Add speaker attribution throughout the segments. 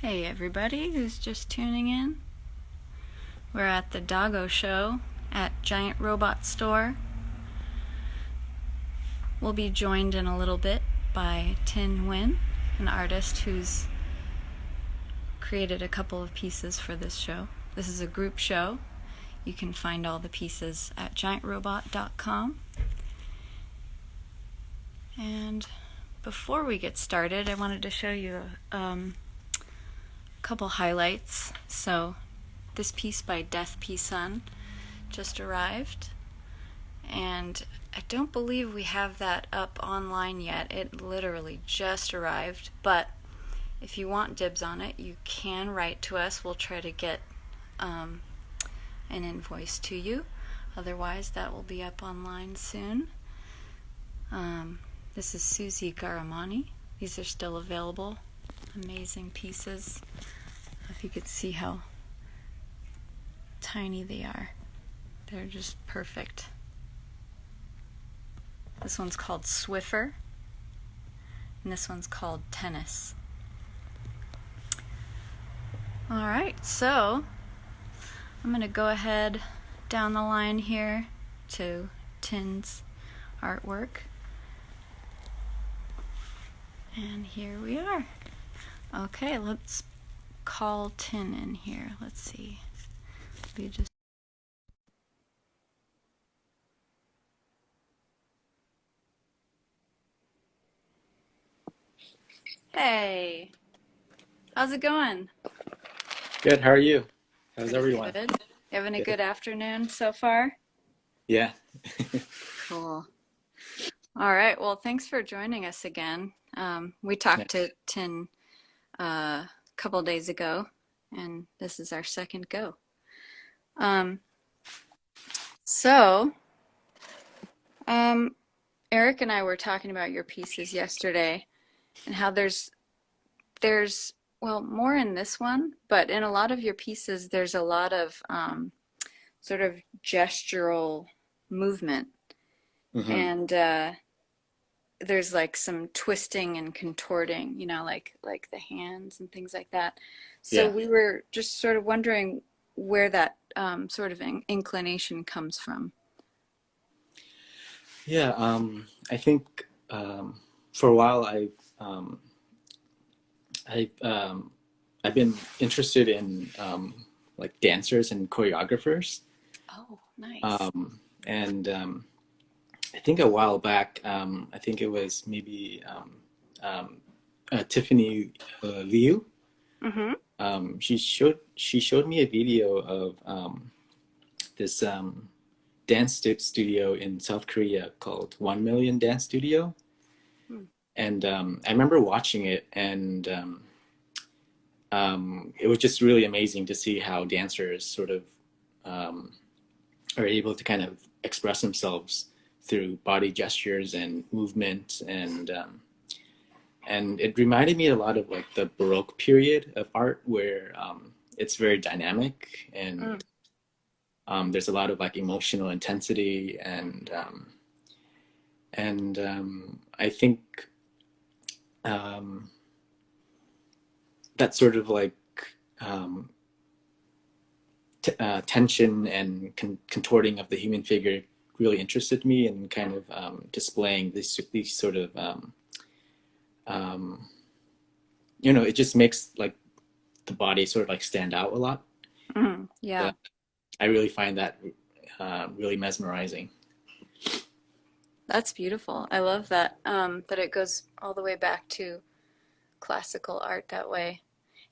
Speaker 1: Hey everybody who's just tuning in. We're at the Doggo show at Giant Robot Store. We'll be joined in a little bit by Thinh Nguyen, an artist who's created a couple of pieces for this show. This is a group show. You can find all the pieces at giantrobot.com. And before we get started, I wanted to show you a couple highlights. So this piece by Death P Sun just arrived, and I don't believe we have that up online yet. It literally just arrived, but if you want dibs on it, you can write to us. We'll try to get an invoice to you. Otherwise, that will be up online soon. This is Susie Garamani. These are still available. Amazing pieces. If you could see how tiny they are. They're just perfect. This one's called Swiffer, and this one's called Tennis. Alright, so I'm going to go ahead down the line here to Thinh's artwork. And here we are. Okay, let's call Thinh in here. Let's see. We just Hey, how's it going?
Speaker 2: Good. How are you? How's
Speaker 1: Pretty
Speaker 2: everyone?
Speaker 1: good. You having a
Speaker 2: Good.
Speaker 1: good afternoon so far?
Speaker 2: Yeah.
Speaker 1: Cool. All right. Well, thanks for joining us again. We
Speaker 2: Yeah.
Speaker 1: talked to Thinh a couple days ago, and this is our second go. Um, so, Eric and I were talking about your pieces yesterday, and how there's well, more in this one, but in a lot of your pieces, there's a lot of sort of gestural movement,
Speaker 2: hmm
Speaker 1: and there's like some twisting and contorting, like the hands and things like that. So
Speaker 2: Yeah.
Speaker 1: we were just sort of wondering where that sort of inclination comes from.
Speaker 2: Yeah. I think for a while I've been interested in like dancers and choreographers.
Speaker 1: Oh, nice.
Speaker 2: And I think a while back, I think it was maybe um, Tiffany Liu.
Speaker 1: Mm-hmm.
Speaker 2: She showed me a video of this studio in South Korea called 1 Million Dance Studio. And I remember watching it, and it was just really amazing to see how dancers sort of um, are able to kind of express themselves through body gestures and movement. And it reminded me a lot of like the Baroque period of art, where it's very dynamic,
Speaker 1: Mm.
Speaker 2: and there's a lot of like emotional intensity, and I think um, that sort of like um, tension and contorting of the human figure really interested me, and kind of displaying these sort of um, it just makes like the body sort of like stand out a lot.
Speaker 1: Mm.
Speaker 2: Uh,
Speaker 1: Yeah,
Speaker 2: I really find that really mesmerizing.
Speaker 1: that's beautiful. I love that that it goes all the way back to classical art that way.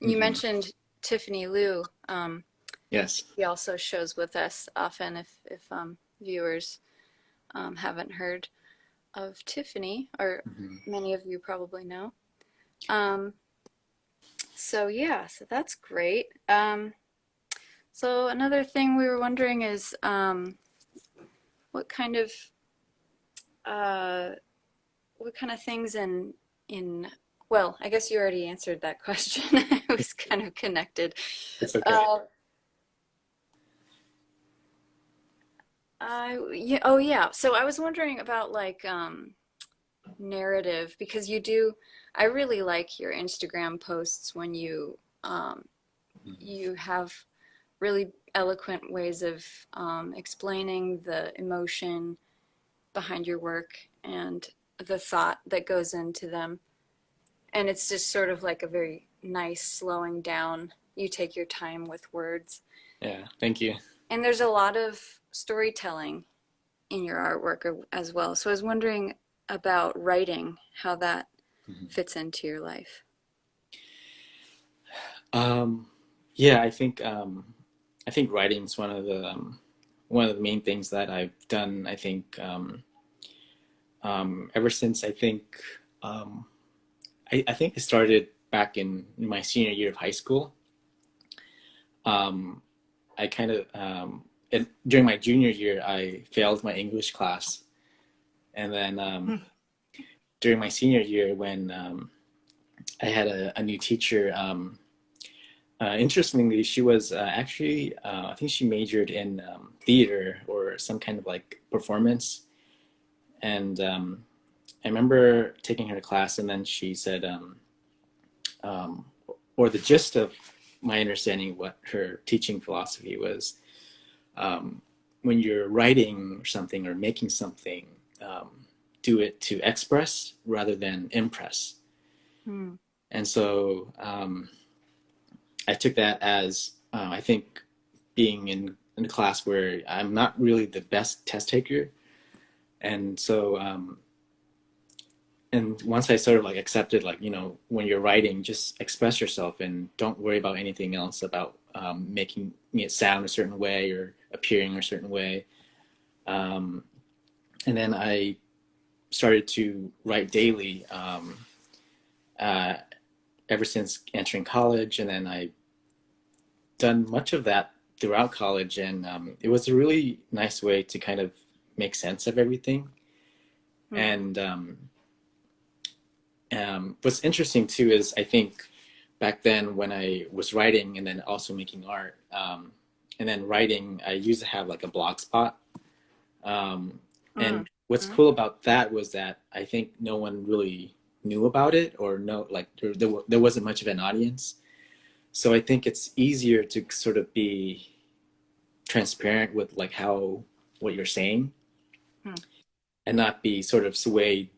Speaker 1: And you
Speaker 2: hmm
Speaker 1: mentioned Tiffany Liu.
Speaker 2: Yes.
Speaker 1: He also shows with us often if viewers haven't heard of Tiffany, or
Speaker 2: hmm
Speaker 1: many of you probably know. Um, so yeah, so that's great. So another thing we were wondering is what kind of uh, what kind of things in well, I guess you already answered that question. It was kind of connected.
Speaker 2: It's okay.
Speaker 1: Uh, yeah, oh yeah. So I was wondering about like narrative, because you do, I really like your Instagram posts when you You have really eloquent ways of explaining the emotion behind your work and the thought that goes into them. And it's just sort of like a very nice slowing down. You take your time with words.
Speaker 2: Yeah, thank you.
Speaker 1: And there's a lot of storytelling in your artwork as well. So I was wondering about writing, how that
Speaker 2: Mhm.
Speaker 1: fits into your life.
Speaker 2: Um, yeah, I think writing is one of the main things that I've done. I think ever since um, I think I started back in my senior year of high school. Um, I kind of during my junior year I failed my English class, and then during my senior year when I had a new teacher. Interestingly, she was actually, I think she majored in theater or some kind of like performance. And I remember taking her class, and then she said, um, or the gist of my understanding of what her teaching philosophy was, um, when you're writing something or making something, um, do it to express rather than impress.
Speaker 1: Hmm.
Speaker 2: And so I took that as I think being in a class where I'm not really the best test taker, and so and once I sort of like accepted, like, you know, when you're writing, just express yourself and don't worry about anything else about making it sound a certain way or appearing a certain way. Um, and then I started to write daily uh, ever since entering college, and then I done much of that throughout college, and it was a really nice way to kind of make sense of everything.
Speaker 1: Hmm.
Speaker 2: And what's interesting too is I think back then when I was writing and then also making art, and then writing, I used to have like a blog spot. Um,
Speaker 1: Hmm.
Speaker 2: and what's cool about that was that I think no one really knew about it, or no, like there wasn't much of an audience. So I think it's easier to sort of be transparent with like how what you're saying,
Speaker 1: Hmm.
Speaker 2: and not be sort of swayed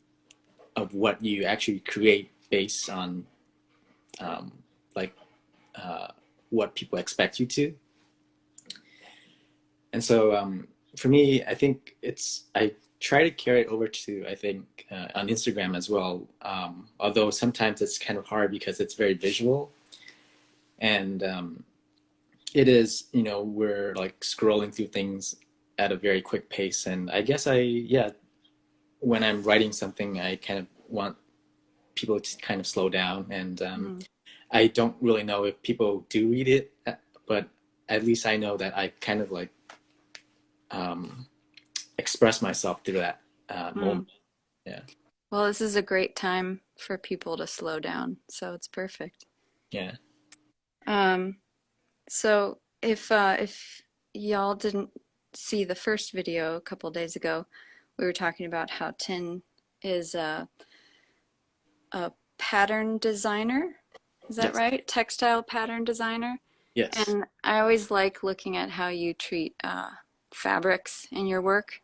Speaker 2: of what you actually create based on um, like uh, what people expect you to. And so for me, I think I try to carry it over to, I think, on Instagram as well. Although sometimes it's kind of hard because it's very visual, and it is, you know, we're like scrolling through things at a very quick pace. And I guess yeah, when I'm writing something, I kind of want people to kind of slow down. And
Speaker 1: Hmm.
Speaker 2: I don't really know if people do read it, but at least I know that I kind of like um, express myself through that
Speaker 1: Hmm.
Speaker 2: moment. Yeah,
Speaker 1: Well, this is a great time for people to slow down, so it's perfect.
Speaker 2: yeah,
Speaker 1: Um, so if y'all didn't see the first video a couple days ago, we were talking about how Tin is a pattern designer. Is that
Speaker 2: yes,
Speaker 1: right? Textile pattern designer.
Speaker 2: yes.
Speaker 1: And I always like looking at how you treat fabrics in your work.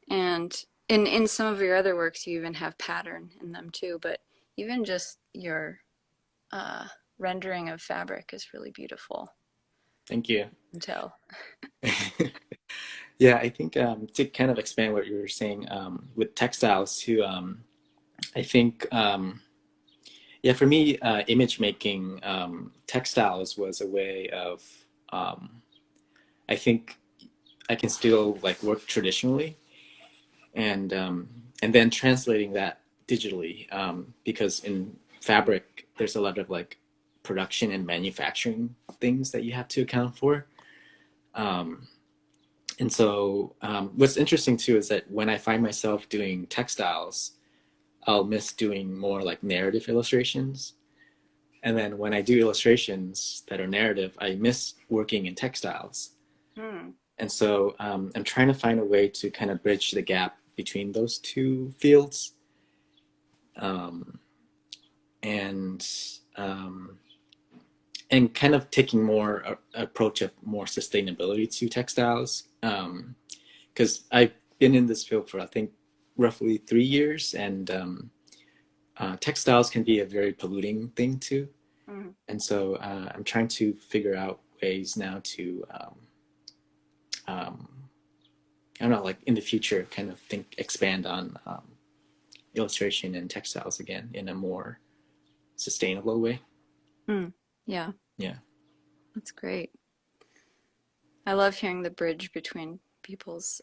Speaker 1: And in some of your other works, you even have pattern in them too. But even just your uh, rendering of fabric is really beautiful.
Speaker 2: Thank you.
Speaker 1: You can tell.
Speaker 2: Yeah, I think to kind of expand what you were saying with textiles too, I think yeah, for me, image making textiles was a way of um, I think I can still like work traditionally, and then translating that digitally, because in fabric there's a lot of like production and manufacturing things that you have to account for. um, and so what's interesting too is that when I find myself doing textiles, I'll miss doing more like narrative illustrations, and then when I do illustrations that are narrative, I miss working in textiles.
Speaker 1: Hmm.
Speaker 2: And so I'm trying to find a way to kind of bridge the gap between those two fields. Um, and um, and kind of taking more approach of more sustainability to textiles. Because I've been in this field for I think roughly 3 years, and textiles can be a very polluting thing too.
Speaker 1: Mm.
Speaker 2: And so I'm trying to figure out ways now to um, I don't know, like in the future, kind of expand on illustration and textiles again in a more sustainable way.
Speaker 1: Mm. Yeah,
Speaker 2: Yeah.
Speaker 1: that's great. I love hearing the bridge between people's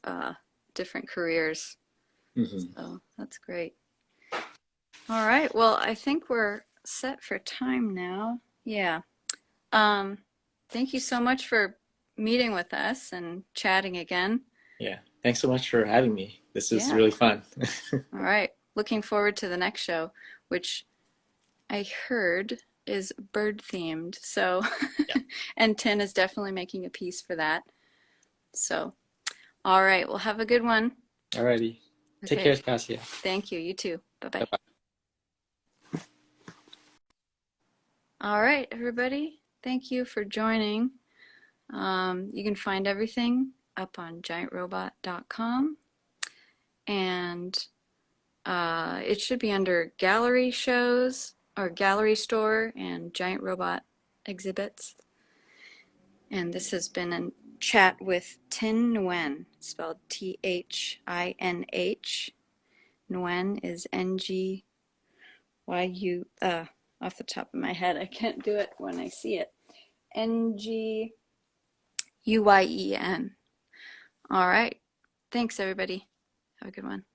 Speaker 1: different careers.
Speaker 2: Hmm.
Speaker 1: So that's great. All right. Well, I think we're set for time now. Yeah. Um, Thank you so much for meeting with us and chatting again.
Speaker 2: Yeah. Thanks so much for having me. This is
Speaker 1: Yeah.
Speaker 2: really fun.
Speaker 1: All right. Looking forward to the next show, which I heard is bird themed. So,
Speaker 2: Yeah.
Speaker 1: and Tin is definitely making a piece for that. So, all right. Well, have a good one.
Speaker 2: Alrighty. Take care,
Speaker 1: Okay.
Speaker 2: Cassia.
Speaker 1: Thank you. You too. Bye
Speaker 2: Bye
Speaker 1: bye.
Speaker 2: bye.
Speaker 1: All right, everybody. Thank you for joining. You can find everything up on giantrobot.com, and it should be under gallery shows or gallery store and giant robot exhibits. And this has been a chat with Thinh Nguyen, spelled Thinh. Nguyen is Ngyu. Off the top of my head, I can't do it when I see it. Nguyen. All right. Thanks, everybody. Have a good one.